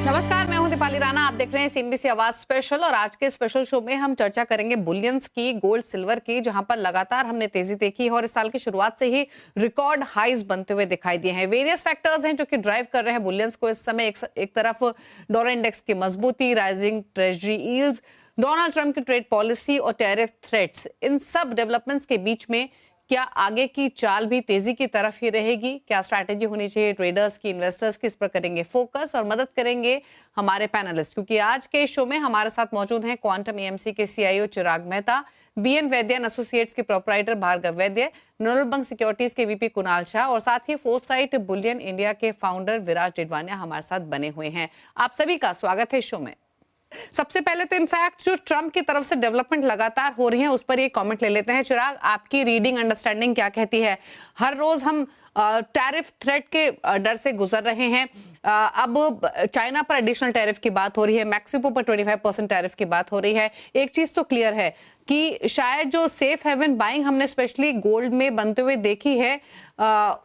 नमस्कार, मैं हूं दीपाली राणा। आप देख रहे हैं सीएनबीसी आवाज स्पेशल और आज के स्पेशल शो में हम चर्चा करेंगे बुलियंस की, गोल्ड सिल्वर की, जहां पर लगातार हमने तेजी देखी है और इस साल की शुरुआत से ही रिकॉर्ड हाईज बनते हुए दिखाई दिए हैं। वेरियस फैक्टर्स हैं जो कि ड्राइव कर रहे हैं बुलियंस को इस समय। एक तरफ डॉलर इंडेक्स की मजबूती, rising treasury yields, Donald Trump की ट्रेड पॉलिसी और टैरिफ थ्रेट्स, इन सब डेवलपमेंट्स के बीच में क्या आगे की चाल भी तेजी की तरफ ही रहेगी? क्या स्ट्रैटेजी होनी चाहिए ट्रेडर्स की, इन्वेस्टर्स की? इस पर करेंगे फोकस और मदद करेंगे हमारे पैनलिस्ट, क्योंकि आज के शो में हमारे साथ मौजूद हैं क्वांटम एएमसी के CEO Chirag Mehta, BN Vaidya and associates के प्रोपराइटर भार्गव वैद्य, नर्मल बंग सिक्योरिटीज के वीपी कुणाल शाह और साथ ही फोरसाइट बुलियन इंडिया के फाउंडर विराज डिडवानिया हमारे साथ बने हुए हैं। आप सभी का स्वागत है शो में। सबसे पहले तो इनफैक्ट जो ट्रंप की तरफ से डेवलपमेंट लगातार हो रही है उस पर ये कमेंट ले लेते हैं। चिराग, आपकी रीडिंग, अंडरस्टैंडिंग क्या कहती है? हर रोज हम टैरिफ थ्रेट के डर से गुजर रहे हैं। अब चाइना पर एडिशनल टैरिफ की बात हो रही है, मैक्सिको पर 25% टैरिफ की बात हो रही है। एक चीज तो क्लियर है कि शायद जो सेफ हेवन बाइंग हमने स्पेशली गोल्ड में बनते हुए देखी है,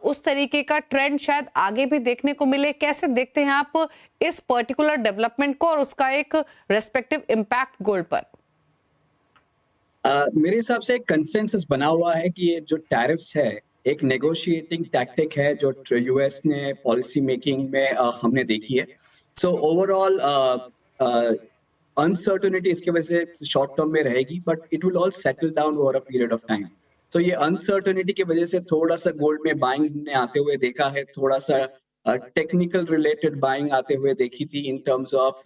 उस तरीके का ट्रेंड शायद आगे भी देखने को मिले। कैसे देखते हैं आप इस पर्टिकुलर डेवलपमेंट को और उसका एक रेस्पेक्टिव इम्पैक्ट गोल्ड पर? मेरे हिसाब से एक कंसेंसस बना हुआ है कि ये जो टैरिफ्स है एक नेगोशिएटिंग टैक्टिक है जो यूएस ने पॉलिसी मेकिंग में हमने देखी है। सो ओवरऑल अनसर्टेनिटी इसकी वजह से शॉर्ट टर्म में रहेगी, but it will all settle down over a period of time. So ये अनसर्टेनिटी की वजह से थोड़ा सा गोल्ड में बाइंग हमने आते हुए देखा है, थोड़ा सा टेक्निकल रिलेटेड बाइंग आते हुए देखी थी इन टर्म्स ऑफ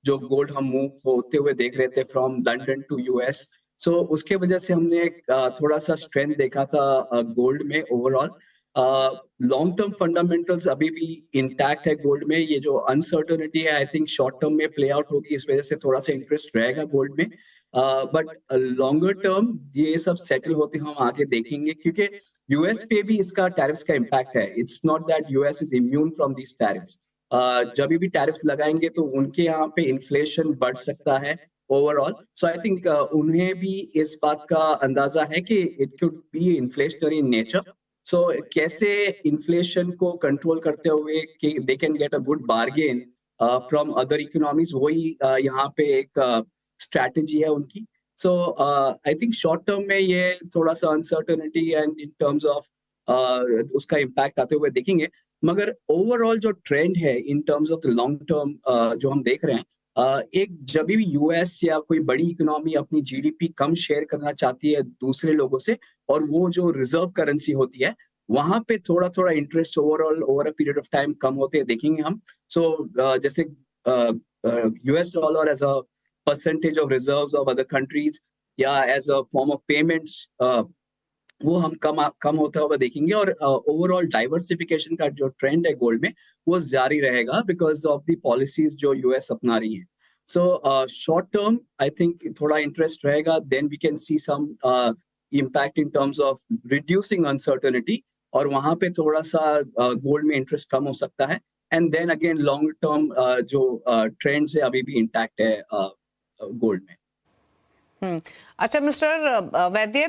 जो गोल्ड हम मूव होते हुए देख रहे थे फ्रॉम लंदन टू यूएस। सो उसके वजह से हमने थोड़ा सा स्ट्रेंथ देखा था गोल्ड में ओवरऑल। लॉन्ग टर्म फंडामेंटल्स अभी भी इंटैक्ट है गोल्ड में। ये जो अनसर्टेनिटी है आई थिंक शॉर्ट टर्म में प्ले आउट होगी, इस वजह से थोड़ा सा इंटरेस्ट रहेगा गोल्ड में। बट लॉन्गर टर्म ये सब सेटल होते हम आगे देखेंगे, क्योंकि यूएस पे भी इसका टैरिफ्स का इम्पैक्ट है। It's not that US is immune from these tariffs. जब भी टैरिफ्स लगाएंगे तो उनके यहाँ पे इन्फ्लेशन बढ़ सकता है ओवरऑल। सो आई थिंक उन्हें भी इस बात का अंदाजा है कि it could be inflationary in nature. So कैसे इन्फ्लेशन को कंट्रोल करते हुए कि they can get a good bargain from other economies, वही यहाँ पे एक स्ट्रैटेजी है उनकी। So I think short term में ये थोड़ा सा uncertainty and in terms of उसका इम्पैक्ट आते हुए देखेंगे। मगर ओवरऑल जो ट्रेंड है in terms of the long term जो हम देख रहे हैं, एक जब भी यूएस या कोई बड़ी इकोनॉमी अपनी जीडीपी कम शेयर करना चाहती है दूसरे लोगों से, और वो जो रिजर्व करेंसी होती है वहां पे थोड़ा थोड़ा interest overall over a period of time कम होते देखेंगे हम। सो जैसे US dollar as a percentage of reserves of other countries या as a form of payments, वो हम कम होता हुआ देखेंगे। और ओवरऑल डाइवर्सिफिकेशन का जो ट्रेंड है गोल्ड में वो जारी रहेगा बिकॉज ऑफ द पॉलिसीज जो यूएस अपना रही है। So short term I think थोड़ा इंटरेस्ट रहेगा, then we can see some impact in terms of reducing uncertainty, और वहां पे थोड़ा सा गोल्ड में इंटरेस्ट कम हो सकता है। And then again long term जो ट्रेंड है अभी भी इंटैक्ट है गोल्ड में। अच्छा मिस्टर वैद्य,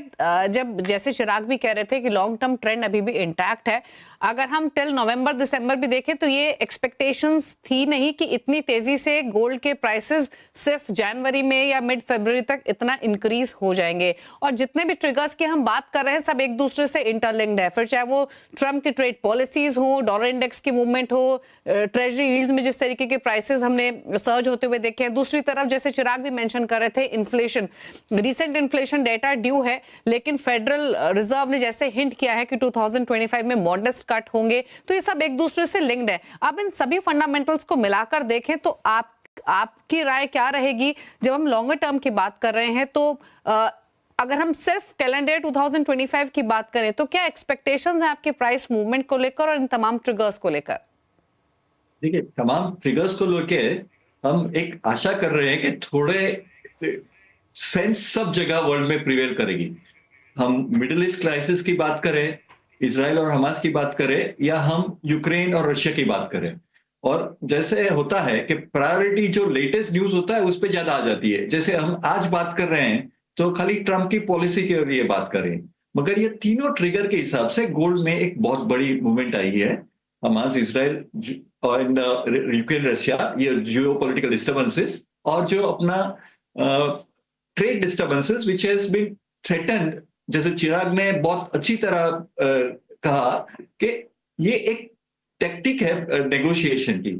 जब जैसे चिराग भी कह रहे थे कि लॉन्ग टर्म ट्रेंड अभी भी इंटैक्ट है, अगर हम टिल नवंबर दिसंबर भी देखें तो ये एक्सपेक्टेशंस थी नहीं कि इतनी तेजी से गोल्ड के प्राइसेस सिर्फ जनवरी में या मिड फरवरी तक इतना इंक्रीज हो जाएंगे। और जितने भी ट्रिगर्स की हम बात कर रहे हैं सब एक दूसरे से इंटरलिंक्ड है, फिर चाहे वो ट्रंप की ट्रेड पॉलिसीज हो, डॉलर इंडेक्स की मूवमेंट हो, ट्रेजरी यील्ड्स में जिस तरीके के प्राइसेस हमने सर्ज होते हुए देखे हैं। दूसरी तरफ जैसे चिराग भी मेंशन कर रहे थे, inflation, recent inflation data due है, लेकिन फेडरल रिजर्व ने जैसे हिंट किया है कि 2025 में मॉडेस्ट कट होंगे, तो ये सब एक दूसरे से लिंक्ड है। अब इन सभी फंडामेंटल्स को मिलाकर देखें तो आपकी राय क्या रहेगी? जब हम लॉन्गर टर्म की बात कर रहे हैं तो अगर हम सिर्फ कैलेंडर 2025 की बात करें तो क्या एक्सपेक्टेशंस हैं आपके प्राइस मूवमेंट को लेकर और इन तमाम ट्रिगर्स को लेकर? देखिए, तमाम ट्रिगर्स को लेके हम एक आशा कर रहे हैं कि थोड़े सेंस सब जगह वर्ल्ड में प्रिवेल करेगी। हम मिडिल ईस्ट क्राइसिस की बात करें, इजराइल और हमास की बात करें, या हम यूक्रेन और रशिया की बात करें, और जैसे होता है कि प्रायोरिटी जो लेटेस्ट न्यूज होता है उस पर ज्यादा आ जाती है। जैसे हम आज बात कर रहे हैं तो खाली ट्रंप की पॉलिसी के लिए बात करें, मगर ये तीनों ट्रिगर के हिसाब से गोल्ड में एक बहुत बड़ी मूवमेंट आई है। हमास इसराइल और यूक्रेन रशिया, ये जियो पॉलिटिकल डिस्टर्बेंसेस और जो अपना trade disturbances which has been threatened, जैसे चिराग ने बहुत अच्छी तरह कहा कि ये एक टेक्टिक है नेगोशिएशन की।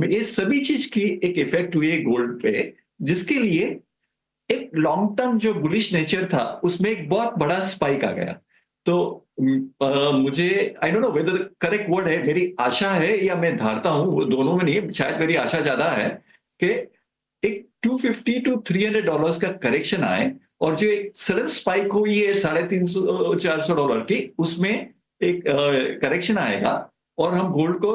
ये सभी चीज की एक इफेक्ट हुई है गोल्ड पे, जिसके लिए एक लॉन्ग टर्म जो बुलिश नेचर था उसमें एक बहुत बड़ा स्पाइक आ गया। तो मुझे I don't know whether correct word है, मेरी आशा है या मैं धारता हूं, वो दोनों में नहीं, शायद मेरी आशा ज्यादा है कि एक $250 to $300 का करेक्शन आए और जो एक सडन स्पाइक हुई है $350-400 की, उसमें एक करेक्शन आएगा और हम गोल्ड को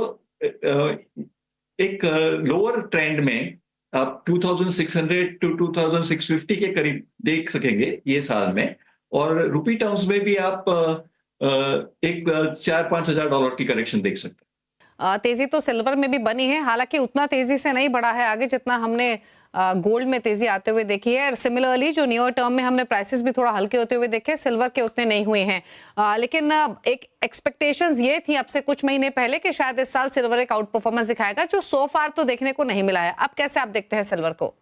एक लोअर ट्रेंड में आप 2600 to 2650 के करीब देख सकेंगे ये साल में, और रुपी टर्म्स में भी आप एक $4-5 की करेक्शन देख सकते हैं। तेजी तो सिल्वर में भी बनी है, हालांकि उतना तेजी से नहीं बढ़ा है आगे जितना हमने गोल्ड में तेजी आते हुए देखी है। और सिमिलरली जो नियर टर्म में हमने प्राइसेस भी थोड़ा हल्के होते हुए देखे, सिल्वर के उतने नहीं हुए हैं। लेकिन एक एक्सपेक्टेशंस ये थी अब से कुछ महीने पहले कि शायद इस साल सिल्वर एक आउट परफॉर्मेंस दिखाएगा, जो सो फार तो देखने को नहीं मिला है। अब कैसे आप देखते हैं सिल्वर को?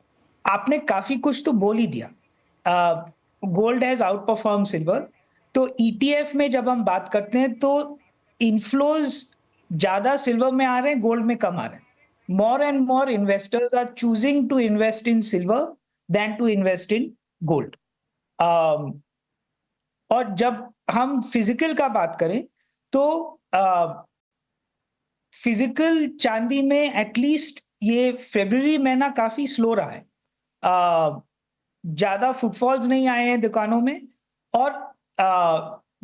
आपने काफी कुछ तो बोल ही दिया। Gold has out perform silver. तो ETF में जब हम बात करते हैं तो इनफ्लोज ज्यादा सिल्वर में आ रहे हैं, गोल्ड में कम आ रहे हैं। More and more investors are choosing to invest in silver than to invest in gold. और जब हम फिजिकल का बात करें तो फिजिकल चांदी में एटलीस्ट ये फरवरी महीना काफी स्लो रहा है। ज्यादा फुटफॉल्स नहीं आए हैं दुकानों में, और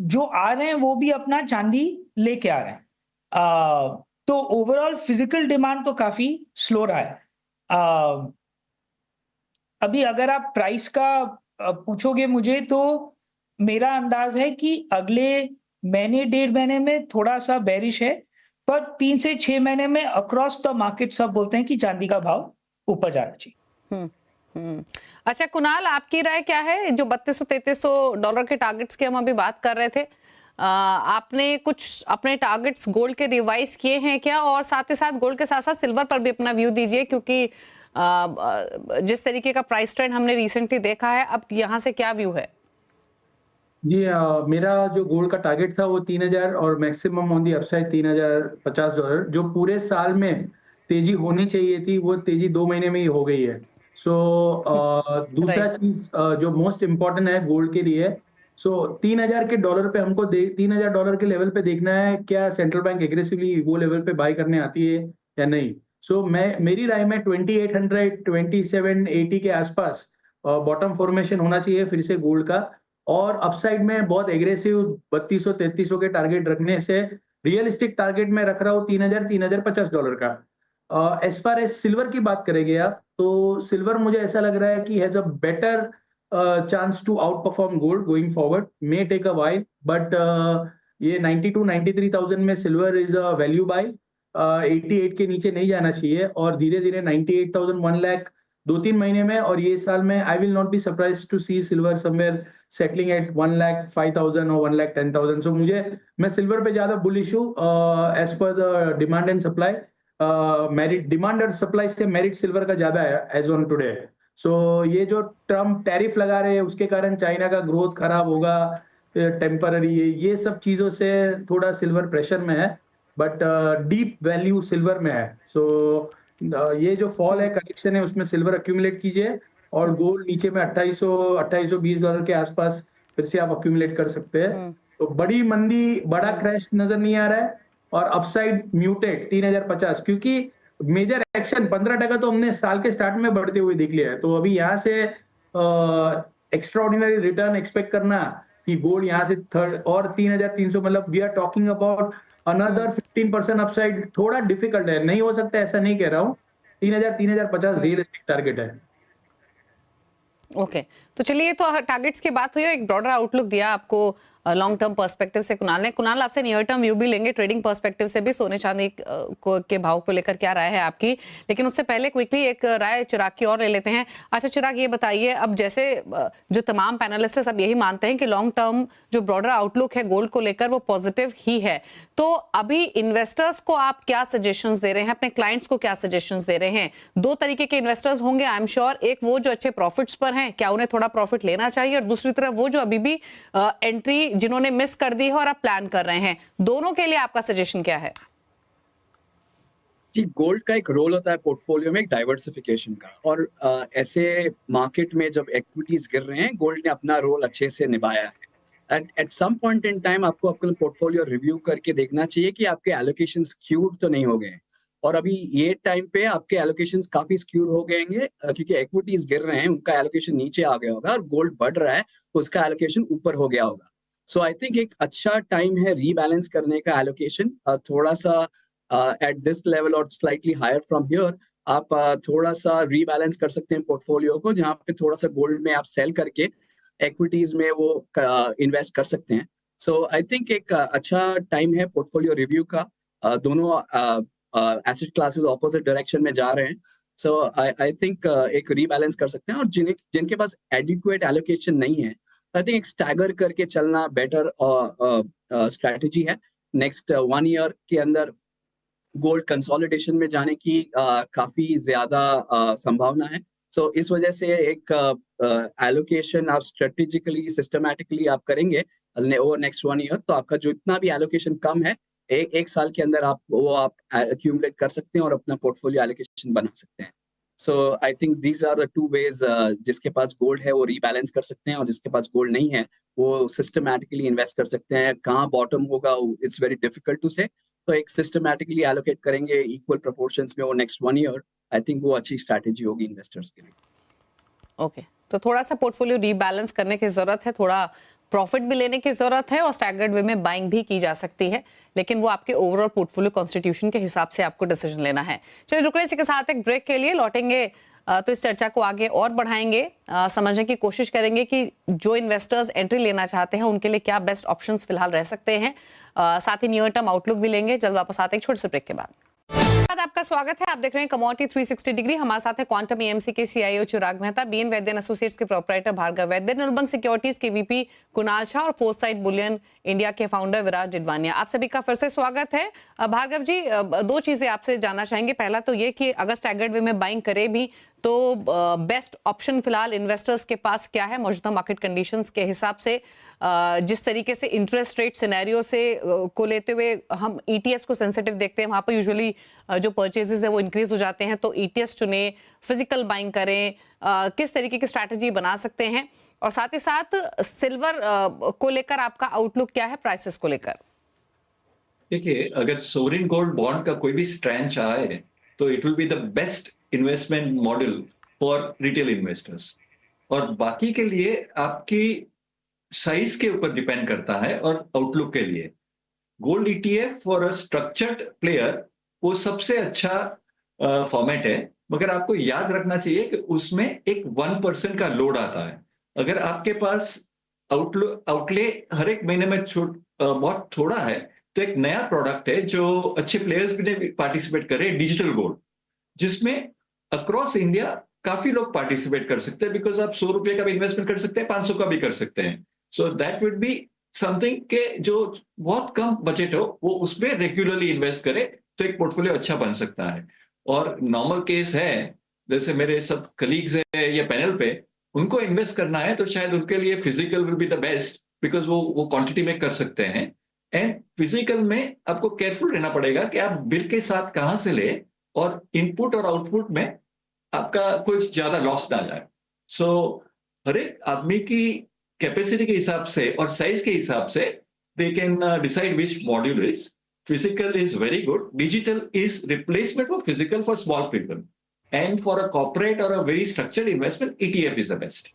जो आ रहे हैं वो भी अपना चांदी लेके आ रहे हैं। तो ओवरऑल फिजिकल डिमांड तो काफी स्लो रहा है। अभी अगर आप प्राइस का पूछोगे मुझे, तो मेरा अंदाज है कि अगले महीने 1.5 महीने में थोड़ा सा बेरिश है, पर 3 से 6 महीने में अक्रॉस द मार्केट सब बोलते हैं कि चांदी का भाव ऊपर जाना चाहिए। अच्छा कुणाल, आपकी राय क्या है? जो $3200-3300 के टारगेट्स की हम अभी बात कर रहे थे, आपने कुछ अपने टारगेट्स गोल्ड के रिवाइज किए हैं क्या? और साथ ही साथ गोल्ड के साथ साथ सिल्वर पर भी अपना व्यू दीजिए, क्योंकि जिस तरीके का प्राइस ट्रेंड हमने रिसेंटली देखा है, अब यहाँ से क्या व्यू है? जी, मेरा जो गोल्ड का टारगेट था वो 3000 और मैक्सिमम ऑन दी अपसाइड $3050, जो पूरे साल में तेजी होनी चाहिए थी वो तेजी 2 महीने में ही हो गई है। सो दूसरा चीज जो मोस्ट इम्पोर्टेंट है गोल्ड के लिए, सो $3000 पे हमको $3000 के लेवल पे देखना है क्या सेंट्रल बैंक एग्रेसिवली वो लेवल पे बाय करने आती है या नहीं। सो मेरी राय में 2800 2780 के आसपास बॉटम फॉर्मेशन होना चाहिए फिर से गोल्ड का, और अपसाइड में बहुत एग्रेसिव 3200-3300 के टारगेट रखने से रियलिस्टिक टारगेट में रख रहा हूँ $3000-3050 का। एज फार एज सिल्वर की बात करेंगे आप, तो सिल्वर मुझे ऐसा लग रहा है कि has a better chance to outperform gold going forward. May take a while, but ये 92-93,000 में silver is a value by. 88 के नीचे नहीं जाना चाहिए, और धीरे धीरे 98,000 1 लाख 2-3 महीने में, और ये साल में I will not be surprise to see silver somewhere settling at 1,05,000 और 1,10,000। सो मैं सिल्वर पे ज्यादा बुलिश हूँ as per the demand and supply. Merit demand और सप्लाई से मेरिट सिल्वर का ज्यादा है एज ऑन टुडे। सो ये जो ट्रम्प टैरिफ लगा रहे हैं उसके कारण चाइना का ग्रोथ खराब होगा टेम्पररी, ये सब चीजों से थोड़ा सिल्वर प्रेशर में है, बट डीप वैल्यू सिल्वर में है। सो ये जो फॉल है, करेक्शन है, उसमें सिल्वर अक्यूमुलेट कीजिए, और गोल्ड नीचे में $2820 के आसपास फिर से आप अक्यूमुलेट कर सकते हैं। तो बड़ी मंदी, बड़ा क्रैश नजर नहीं आ रहा है, और अपसाइड म्यूटेड 3050, क्योंकि मेजर एक्शन 15% तो हमने साल के स्टार्ट में बढ़ते हुए देख लिया है। तो अभी यहाँ से एक्स्ट्राऑर्डिनरी रिटर्न एक्सपेक्ट करना कि गोल्ड यहाँ से और 3300, मतलब we are talking about another 15% upside, थोड़ा डिफिकल्ट है, नहीं हो सकता ऐसा नहीं कह रहा हूँ। 3000-3050 रियलिस्टिक टारगेट है। ओके, तो चलिए, तो टारगेट्स की बात हुई और एक ब्रॉडर आउटलुक दिया आपको लॉन्ग टर्म पर्सपेक्टिव से कुणाल आपसे नियर टर्म व्यू भी लेंगे, ट्रेडिंग पर्सपेक्टिव से भी सोने चांदी के भाव को लेकर क्या राय है आपकी, लेकिन उससे पहले क्विकली एक राय चिराग की और ले लेते हैं। अच्छा चिराग, ये बताइए, अब जैसे जो तमाम पैनलिस्ट है सब यही मानते हैं कि लॉन्ग टर्म जो ब्रॉडर आउटलुक है गोल्ड को लेकर वो पॉजिटिव ही है, तो अभी इन्वेस्टर्स को आप क्या सजेशंस दे रहे हैं, अपने क्लाइंट्स को क्या सजेशंस दे रहे हैं? दो तरीके के इन्वेस्टर्स होंगे आई एम श्योर, एक वो जो अच्छे प्रॉफिट्स पर हैं, क्या उन्हें थोड़ा प्रॉफिट लेना चाहिए, और दूसरी तरफ वो जो अभी भी एंट्री जिन्होंने मिस कर दी है और आप प्लान कर रहे हैं, दोनों के लिए आपका सजेशन क्या है? जी, गोल्ड का एक रोल होता है पोर्टफोलियो में एक डाइवर्सिफिकेशन का, और ऐसे मार्केट में जब इक्विटीज गिर रहे हैं गोल्ड ने अपना रोल अच्छे से निभाया है। At some point in time आपको अपना पोर्टफोलियो रिव्यू करके देखना चाहिए कि आपके एलोकेशन स्क्यूड तो नहीं हो गए, और अभी ये टाइम पे आपके एलोकेशंस काफी स्क्यूड हो गए होंगे क्योंकि इक्विटीज गिर रहे हैं, उनका एलोकेशन नीचे आ गया होगा, और गोल्ड बढ़ रहा है तो उसका एलोकेशन ऊपर हो गया होगा। सो आई थिंक एक अच्छा टाइम है रीबैलेंस करने का एलोकेशन, थोड़ा सा एट दिस लेवल और स्लाइटली हायर फ्रॉम हियर आप थोड़ा सा रीबैलेंस कर सकते हैं पोर्टफोलियो को, जहाँ पे थोड़ा सा गोल्ड में आप सेल करके इक्विटीज में वो इन्वेस्ट कर सकते हैं। सो आई थिंक एक अच्छा टाइम है पोर्टफोलियो रिव्यू का। दोनों एसेट क्लासेस ऑपोजिट डायरेक्शन में जा रहे हैं, सो आई थिंक एक रीबैलेंस कर सकते हैं, और जिनके पास एडिक्वेट एलोकेशन नहीं है आई थिंक एक स्टैगर करके चलना बेटर स्ट्रैटेजी है। नेक्स्ट 1 ईयर के अंदर गोल्ड कंसोलिडेशन में जाने की काफी ज्यादा संभावना है। सो इस वजह से एक एलोकेशन आप स्ट्रेटेजिकली सिस्टमैटिकली आप करेंगे ओवर नेक्स्ट 1 ईयर, तो आपका जो इतना भी एलोकेशन कम है एक साल के अंदर आप एक्यूमुलेट कर सकते हैं और अपना पोर्टफोलियो एलोकेशन बना सकते हैं। So I think these are the two ways, जिसके पास गोल्ड है वो रीबैलेंस कर सकते हैं, और जिसके पास गोल्ड नहीं है वो सिस्टमैटिकली इन्वेस्ट कर सकते हैं। कहाँ बॉटम होगा इट्स वेरी डिफिकल्ट टू से, तो एक सिस्टमैटिकली एलोकेट करेंगे इक्वल प्रोपोर्शंस में वो नेक्स्ट 1 ईयर, आई थिंक वो अच्छी स्ट्रैटेजी होगी इन्वेस्टर्स के लिए। ओके, तो थोड़ा सा पोर्टफोलियो रीबैलेंस करने की जरूरत है, थोड़ा प्रॉफिट भी लेने की जरूरत है, और स्टैगर्ड वे में बाइंग भी की जा सकती है, लेकिन वो आपके ओवरऑल पोर्टफोलियो कॉन्स्टिट्यूशन के हिसाब से आपको डिसीजन लेना है। चलिए रुकने के साथ एक ब्रेक के लिए लौटेंगे, तो इस चर्चा को आगे और बढ़ाएंगे, समझने की कोशिश करेंगे कि जो इन्वेस्टर्स एंट्री लेना चाहते हैं उनके लिए क्या बेस्ट ऑप्शंस फिलहाल रह सकते हैं, साथ ही नियर टर्म आउटलुक भी लेंगे। जल्द वापस आते हैं एक छोटे से ब्रेक के बाद। आपका स्वागत है, आप देख रहे हैं कमोडिटी 360 डिग्री। हमारे साथ है क्वांटम एएमसी के सीईओ चिराग मेहता, बीएन वैद्य एसोसिएट्स के प्रोप्राइटर भार्गव वैद्य, निर्बंग सिक्योरिटीज के वीपी कुणाल शाह और फोर्साइट बुलियन इंडिया के फाउंडर विराज डिडवानिया। आप सभी का फिर से स्वागत है। भार्गव जी, दो चीजें आपसे जानना चाहेंगे। पहला तो ये कि अगर स्टैगर्ड वे में बाइंग करे भी तो बेस्ट ऑप्शन फिलहाल इन्वेस्टर्स के पास क्या है मौजूदा मार्केट कंडीशंस के हिसाब से, जिस तरीके से इंटरेस्ट रेट सिनेरियो से को लेते हुए हम ईटीएफ को सेंसिटिव देखते हैं, वहां पर यूजुअली जो परचेजेस है वो इंक्रीज हो जाते हैं, तो ईटीएफ चुने, फिजिकल बाइंग करें, किस तरीके की स्ट्रैटेजी बना सकते हैं, और साथ ही साथ सिल्वर को लेकर आपका आउटलुक क्या है प्राइसेस को लेकर? देखिए, अगर सोवरिन गोल्ड बॉन्ड का कोई भी स्ट्रैंच आए तो it will be the best investment model for retail investors, और बाकी के लिए आपकी साइज के ऊपर डिपेंड करता है। और आउटलुक के लिए gold ETF for a structured player वो सबसे अच्छा फॉर्मेट है, मगर आपको याद रखना चाहिए कि उसमें एक 1% का लोड आता है। अगर आपके पास आउटले हर एक महीने में बहुत थोड़ा है, तो एक नया प्रोडक्ट है जो अच्छे प्लेयर्स भी पार्टिसिपेट कर रहे हैं, डिजिटल गोल्ड, जिसमें अक्रॉस इंडिया काफी लोग पार्टिसिपेट कर सकते हैं, बिकॉज आप 100 रुपए का भी इन्वेस्टमेंट कर सकते हैं, 500 का भी कर सकते हैं। So that would be something के जो बहुत कम बजट हो वो उसमें रेगुलरली इन्वेस्ट करे तो एक पोर्टफोलियो अच्छा बन सकता है। और नॉर्मल केस है, जैसे मेरे सब कलीग्स है या पैनल पे, उनको इन्वेस्ट करना है तो शायद उनके लिए physical will be the best, because वो क्वांटिटी में कर सकते हैं। एंड फिजिकल में आपको केयरफुल रहना पड़ेगा कि आप बिल के साथ कहां से ले, और इनपुट और आउटपुट में आपका कुछ ज्यादा लॉस ना जाए। सो हर एक आदमी की कैपेसिटी के हिसाब से और साइज के हिसाब से they can decide which module is. Physical is very good, digital is replacement for physical for small people, and for a corporate और a very structured investment ETF is the best.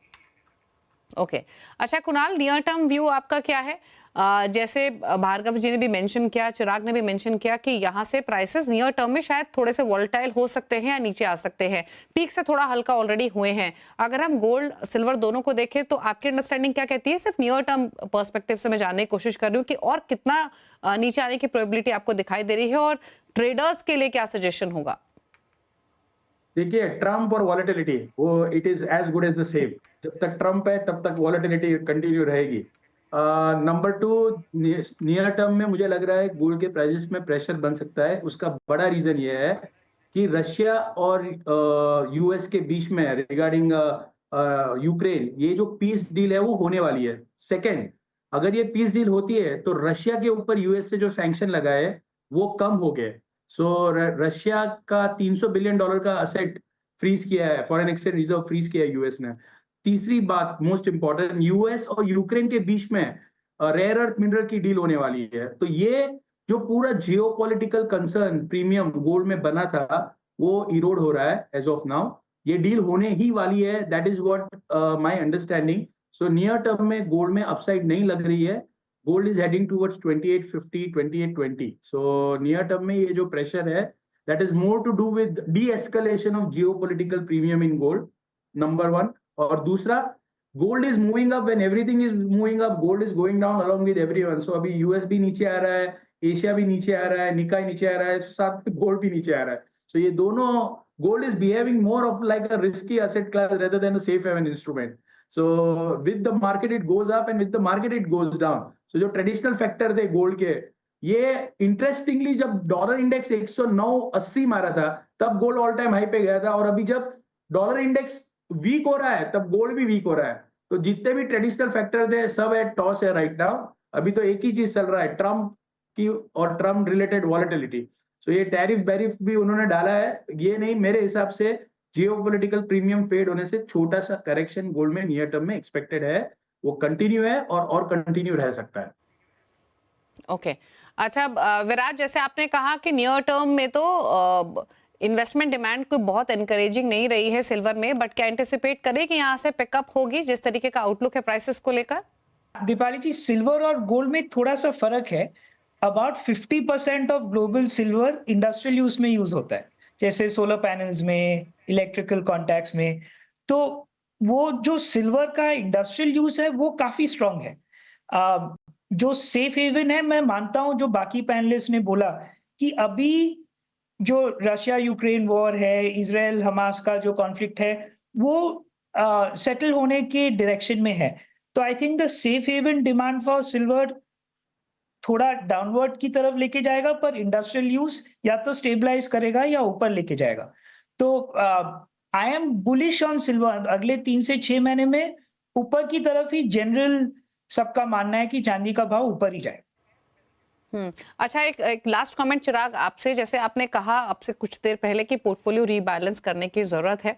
Okay, अच्छा Kunal, near term view आपका क्या है? जैसे भार्गव जी ने भी mention किया, चिराग ने भी मेंशन किया कि यहाँ से प्राइसेस नियर टर्म में शायद थोड़े से वॉलेटाइल हो सकते हैं या नीचे आ सकते हैं, पीक से थोड़ा हल्का ऑलरेडी हुए हैं। अगर हम गोल्ड सिल्वर दोनों को देखें तो आपकी अंडरस्टैंडिंग क्या कहती है? सिर्फ नियर टर्म पर्सपेक्टिव से मैं जानने की कोशिश कर रही हूँ कि और कितना नीचे आने की प्रोबेबिलिटी आपको दिखाई दे रही है और ट्रेडर्स के लिए क्या सजेशन होगा? देखिए, ट्रम्प और वॉलेटिलिटी वो it is as good as the same. जब तक ट्रम्प है तब तक वॉलेटिलिटी कंटिन्यू रहेगी। नंबर 2, नियर टर्म में मुझे लग रहा है गोल्ड के प्राइसेस में प्रेशर बन सकता है। उसका बड़ा रीजन ये है कि रशिया और यूएस के बीच में रिगार्डिंग यूक्रेन ये जो पीस डील है वो होने वाली है। सेकेंड, अगर ये पीस डील होती है तो रशिया के ऊपर यूएस से जो सैंक्शन लगाए वो कम हो गए। सो रशिया का $300 बिलियन का असेट फ्रीज किया है, फॉरेन एक्सचेंज रिजर्व फ्रीज किया है यूएस ने। तीसरी बात मोस्ट इंपॉर्टेंट, यूएस और यूक्रेन के बीच में रेयर अर्थ मिनरल की डील होने वाली है। तो ये जो पूरा जियोपॉलिटिकल कंसर्न प्रीमियम गोल्ड में बना था वो इरोड हो रहा है एज ऑफ नाउ। ये डील होने ही वाली है, that is what my understanding. So near term में गोल्ड में अपसाइड नहीं लग रही है। Gold is heading towards 2850, 2820। So near term में ये जो प्रेशर है that is more to do with de-escalation of geopolitical premium in gold, number 1। और दूसरा, gold is moving up when everything is moving up, gold is going down along with everyone. So अभी US भी नीचे आ रहा है, Asia भी नीचे आ रहा है, निकाई नीचे आ रहा है, साथ में गोल्ड भी नीचे आ रहा है। सो ये दोनों, gold is behaving more of like a risky asset class rather than a safe haven instrument. So with the market it goes up and with the market it goes down. So जो traditional factor थे gold के, ये interestingly जब dollar index 109.80 मारा था तब gold all time high पे गया था, और अभी जब डॉलर इंडेक्स वीक हो रहा है तब गोल्ड भी वीक हो रहा है। तो जितने भी ट्रेडिशनल फैक्टर थे सब है टॉस है राइट नाउ। अभी तो एक ही चीज चल रहा है, ट्रम्प की और ट्रम्प रिलेटेड वॉलेटिलिटी। सो ये टैरिफ बैरिफ भी उन्होंने डाला है, ये नहीं, मेरे हिसाब से जियोपॉलिटिकल प्रीमियम फेड होने से छोटा सा करेक्शन गोल्ड में नियर टर्म में एक्सपेक्टेड है, वो कंटिन्यू है और कंटिन्यू रह सकता है। ओके अच्छा, विराज, जैसे आपने कहा कि नियर टर्म में तो इन्वेस्टमेंट डिमांड कोई बहुत एनकरेजिंग नहीं रही है सिल्वर में, बट क्या एंटिसिपेट करें कि यहाँ से पिकअप होगी जिस तरीके का आउटलुक है प्राइसेस को लेकर? दीपाली जी, सिल्वर और गोल्ड में थोड़ा सा फर्क है। About 50% of global silver industrial use में यूज होता है, जैसे सोलर पैनल्स में, इलेक्ट्रिकल कॉन्टैक्ट्स में। तो वो जो सिल्वर का इंडस्ट्रियल यूज है वो काफी स्ट्रांग है। जो सेफ हेवन है, मैं मानता हूं जो बाकी पैनलिस्ट ने बोला कि अभी जो रशिया यूक्रेन वॉर है, इजराइल हमास का जो कॉन्फ्लिक्ट है, वो सेटल होने के डायरेक्शन में है। तो I think the safe haven demand for silver थोड़ा डाउनवर्ड की तरफ लेके जाएगा, पर इंडस्ट्रियल यूज या तो स्टेबलाइज करेगा या ऊपर लेके जाएगा। तो I am bullish on silver. अगले 3 से 6 महीने में ऊपर की तरफ ही जनरल सबका मानना है कि चांदी का भाव ऊपर ही जाएगा। अच्छा, एक लास्ट कमेंट चिराग आपसे, जैसे आपने कहा आपसे कुछ देर पहले कि पोर्टफोलियो रीबैलेंस करने की जरूरत है,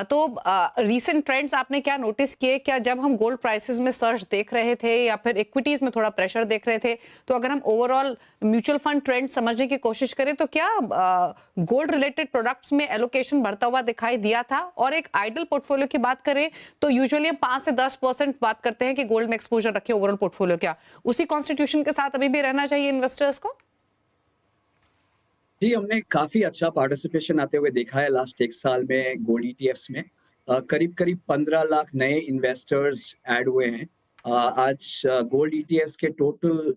तो रीसेंट ट्रेंड्स आपने क्या नोटिस किए? क्या जब हम गोल्ड प्राइसेस में सर्ज देख रहे थे या फिर इक्विटीज में थोड़ा प्रेशर देख रहे थे, तो अगर हम ओवरऑल म्यूचुअल फंड ट्रेंड समझने की कोशिश करें तो क्या गोल्ड रिलेटेड प्रोडक्ट्स में एलोकेशन बढ़ता हुआ दिखाई दिया था? और एक आइडल पोर्टफोलियो की बात करें तो यूजुअली हम 5 से 10% बात करते हैं कि गोल्ड में एक्सपोजर रखे ओवरऑल पोर्टफोलियो, क्या उसी कॉन्स्टिट्यूशन के साथ अभी भी रहना चाहिए इन्वेस्टर्स को? जी, हमने काफी अच्छा पार्टिसिपेशन आते हुए देखा है लास्ट 1 साल में गोल्ड ईटीएफ्स में। करीब करीब 15 लाख नए इन्वेस्टर्स ऐड हुए हैं। आज गोल्ड ईटीएफ्स के टोटल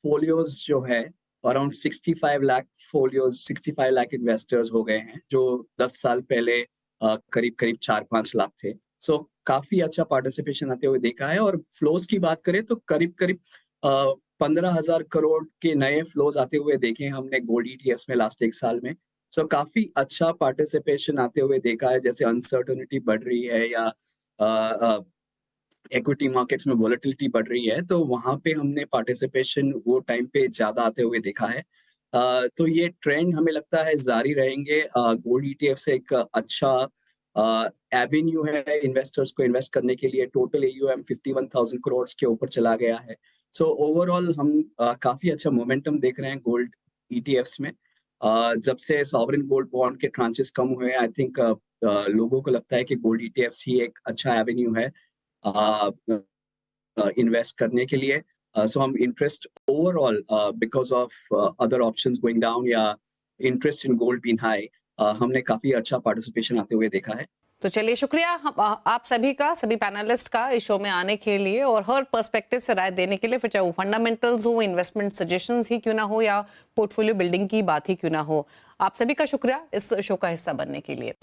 फोलियोज जो है around 65 lakh folios, 65 lakh investors हो गए हैं, जो 10 साल पहले करीब करीब 4-5 लाख थे। सो काफी अच्छा पार्टिसिपेशन आते हुए देखा है। और फ्लोज की बात करें तो करीब करीब 15,000 करोड़ के नए फ्लोज आते हुए देखे हमने गोल्ड ईटीएफ्स में लास्ट 1 साल में। सो काफी अच्छा पार्टिसिपेशन आते हुए देखा है। जैसे अनसर्टनिटी बढ़ रही है या इक्विटी मार्केट्स में वोलेटिलिटी बढ़ रही है, तो वहां पे हमने पार्टिसिपेशन वो टाइम पे ज्यादा आते हुए देखा है। तो ये ट्रेंड हमें लगता है जारी रहेंगे। गोल्ड ईटीएफ से एक अच्छा एवेन्यू है इन्वेस्टर्स को इन्वेस्ट करने के लिए। टोटल AUM 51,000 करोड़ के ऊपर चला गया है। सो ओवरऑल हम काफी अच्छा मोमेंटम देख रहे हैं गोल्ड ईटीएफ्स में। जब से सॉवरेन गोल्ड बॉन्ड के ट्रांचेस कम हुए, आई थिंक लोगों को लगता है कि गोल्ड ईटीएफ्स ही एक अच्छा एवेन्यू है इन्वेस्ट करने के लिए। सो हम interest overall because of other options going down या interest in gold being high, हमने काफी अच्छा पार्टिसिपेशन आते हुए देखा है। तो चलिए शुक्रिया आप सभी का, सभी पैनलिस्ट का इस शो में आने के लिए और हर पर्सपेक्टिव से राय देने के लिए, फिर चाहे वो फंडामेंटल्स हो, इन्वेस्टमेंट सजेशंस ही क्यों ना हो या पोर्टफोलियो बिल्डिंग की बात ही क्यों ना हो। आप सभी का शुक्रिया इस शो का हिस्सा बनने के लिए।